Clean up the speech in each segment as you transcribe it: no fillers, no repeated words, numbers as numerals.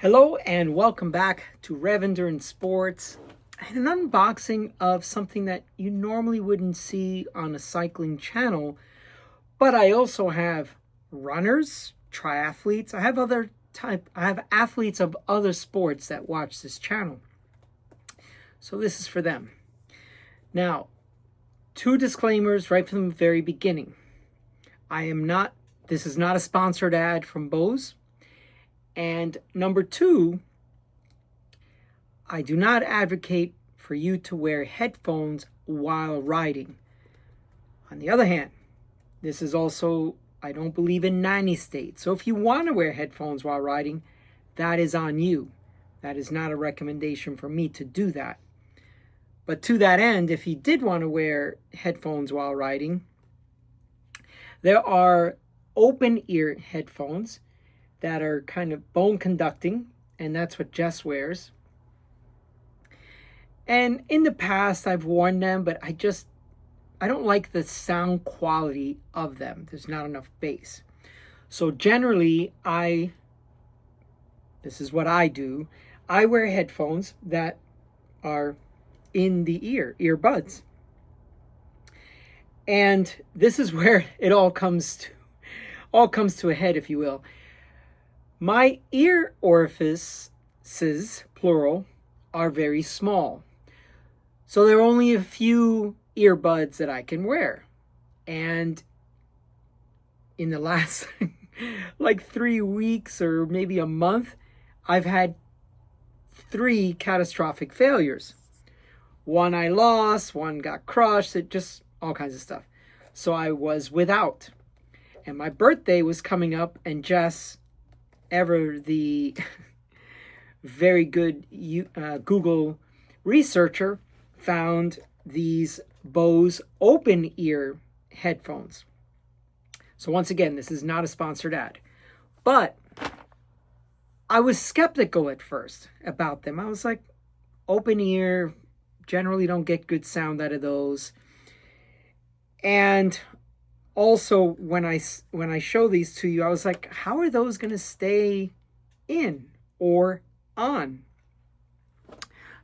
Hello and welcome back to REV Endurance Sports and an unboxing of something that you normally wouldn't see on a cycling channel. But I also have runners, triathletes. I have athletes of other sports that watch this channel. So this is for them. Now, two disclaimers right from the very beginning. This is not a sponsored ad from Bose. And number two, I do not advocate for you to wear headphones while riding. On the other hand, this is also, I don't believe in nanny state. So if you want to wear headphones while riding, that is on you. That is not a recommendation for me to do that. But to that end, if you did want to wear headphones while riding, there are open ear headphones that are kind of bone conducting, and that's what Jess wears. And in the past, I've worn them, but I don't like the sound quality of them. There's not enough bass. So generally, this is what I do. I wear headphones that are in the earbuds. And this is where it all comes to a head, if you will. My ear orifices, plural, are very small. So there are only a few earbuds that I can wear. And in the last like 3 weeks or maybe a month, I've had 3 catastrophic failures. One I lost, one got crushed, it just all kinds of stuff. So I was without. And my birthday was coming up, and Jess, ever the very good Google researcher, found these Bose open ear headphones. So once again, this is not a sponsored ad, but I was skeptical at first about them. I was like, open ear, generally don't get good sound out of those. And also, when I show these to you, I was like, how are those going to stay in or on?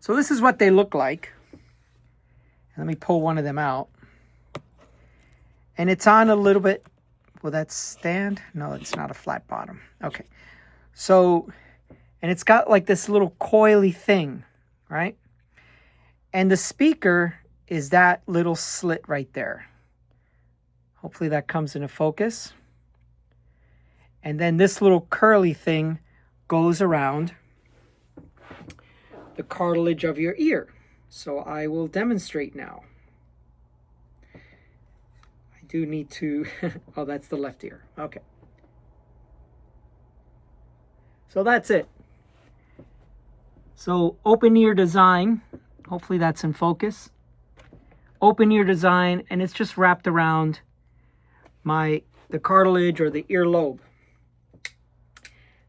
So this is what they look like. Let me pull one of them out. And it's on a little bit. Will that stand? No, it's not a flat bottom. Okay. So, and it's got like this little coily thing, right? And the speaker is that little slit right there. Hopefully that comes into focus. And then this little curly thing goes around the cartilage of your ear. So I will demonstrate now. I do need to, oh, that's the left ear. Okay. So that's it. So open ear design. Hopefully that's in focus. Open ear design, and it's just wrapped around the cartilage or the earlobe.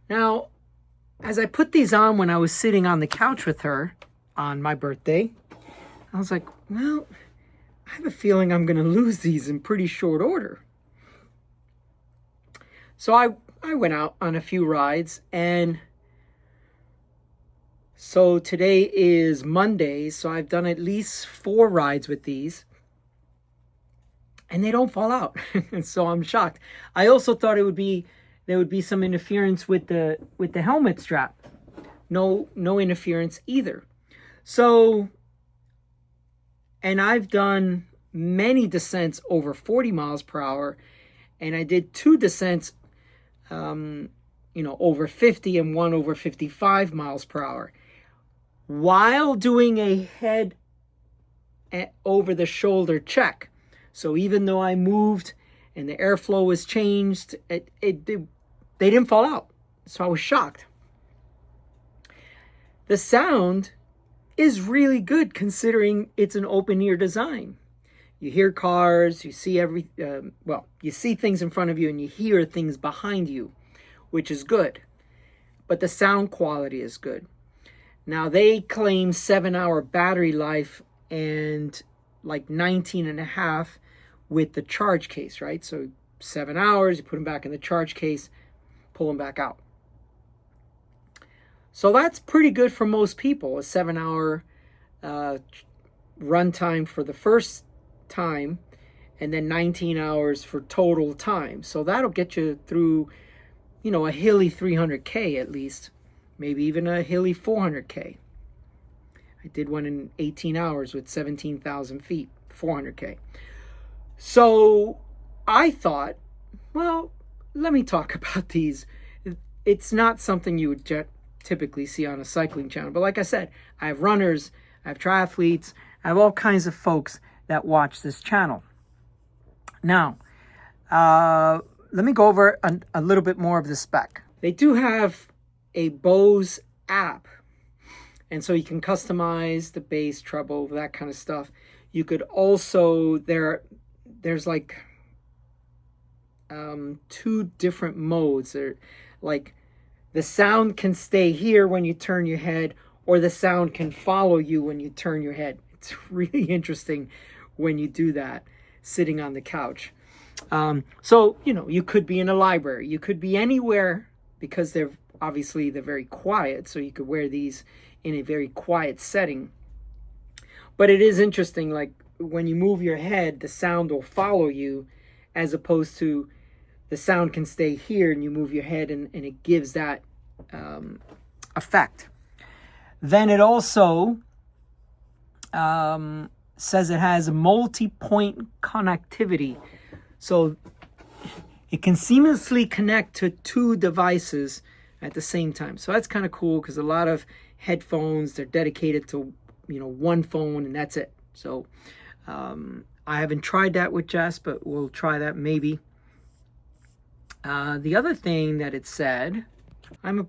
Now, as I put these on when I was sitting on the couch with her on my birthday, I was like, well, I have a feeling I'm going to lose these in pretty short order. So I went out on a few rides, and so today is Monday, so I've done at least 4 rides with these. And they don't fall out. So I'm shocked. I also thought there would be some interference with the helmet strap. No interference either. So, and I've done many descents over 40 miles per hour, and I did 2 descents over 50 and one over 55 miles per hour while doing a head over the shoulder check. So even though I moved and the airflow was changed, they didn't fall out. So I was shocked. The sound is really good considering it's an open ear design. You hear cars, you see you see things in front of you and you hear things behind you, which is good. But the sound quality is good. Now they claim 7-hour battery life and like 19 and a half with the charge case, right? So 7 hours, you put them back in the charge case, pull them back out. So that's pretty good for most people, a 7-hour run time for the first time, and then 19 hours for total time. So that'll get you through, a hilly 300K at least, maybe even a hilly 400K. I did one in 18 hours with 17,000 feet, 400K. So I thought, well, let me talk about these. It's not something you would typically see on a cycling channel. But like I said, I have runners, I have triathletes, I have all kinds of folks that watch this channel. Now, let me go over a little bit more of the spec. They do have a Bose app, and so you can customize the bass, treble, that kind of stuff. You could also, there's like 2 different modes. Like the sound can stay here when you turn your head, or the sound can follow you when you turn your head. It's really interesting when you do that sitting on the couch. So, you could be in a library. You could be anywhere, because they're very quiet. So you could wear these in a very quiet setting. But it is interesting, like when you move your head, the sound will follow you, as opposed to the sound can stay here and you move your head, and it gives that effect. Then it also says it has multi-point connectivity. So it can seamlessly connect to 2 devices at the same time. So that's kind of cool, because a lot of headphones, they're dedicated to, one phone, and that's it. So I haven't tried that with Jess, but we'll try that maybe. The other thing that it said, I'm a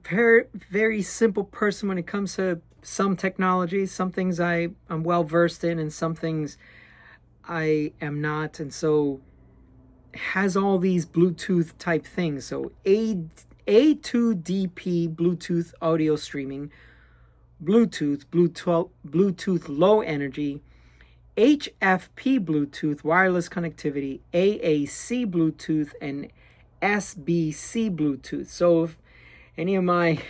very simple person when it comes to some technology. Some things I'm well versed in, and some things I am not. And so it has all these Bluetooth type things. So A2DP Bluetooth audio streaming, Bluetooth low energy, HFP Bluetooth wireless connectivity, AAC Bluetooth, and SBC Bluetooth. So if any of my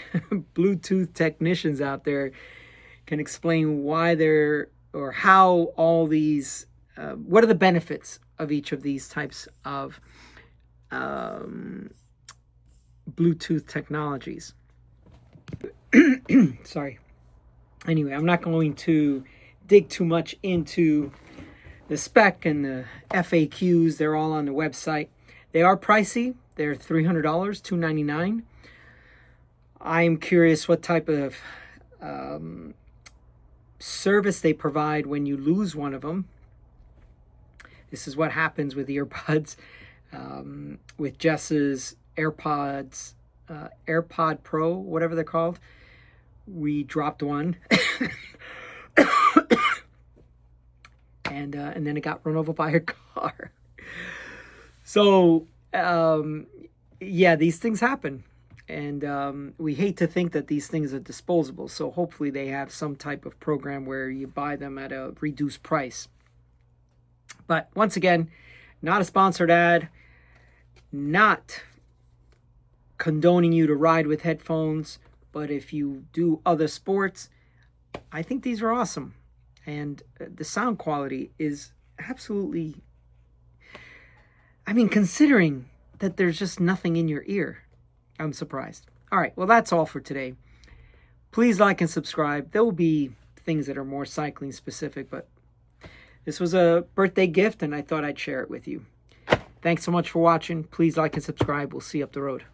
Bluetooth technicians out there can explain why or how all these, what are the benefits of each of these types of Bluetooth technologies. Sorry. Anyway, I'm not going to dig too much into the spec and the FAQs. They're all on the website. They are pricey. They're $300, $299. I'm curious what type of service they provide when you lose one of them. This is what happens with earbuds. With Jess's AirPods, AirPod Pro, whatever they're called. We dropped one. and then it got run over by a car. So, yeah, these things happen. And we hate to think that these things are disposable. So hopefully they have some type of program where you buy them at a reduced price. But once again, not a sponsored ad. Not condoning you to ride with headphones. But if you do other sports, I think these are awesome. And the sound quality is absolutely... I mean, considering that there's just nothing in your ear, I'm surprised. All right, well, that's all for today. Please like and subscribe. There will be things that are more cycling specific, but this was a birthday gift, and I thought I'd share it with you. Thanks so much for watching. Please like and subscribe. We'll see you up the road.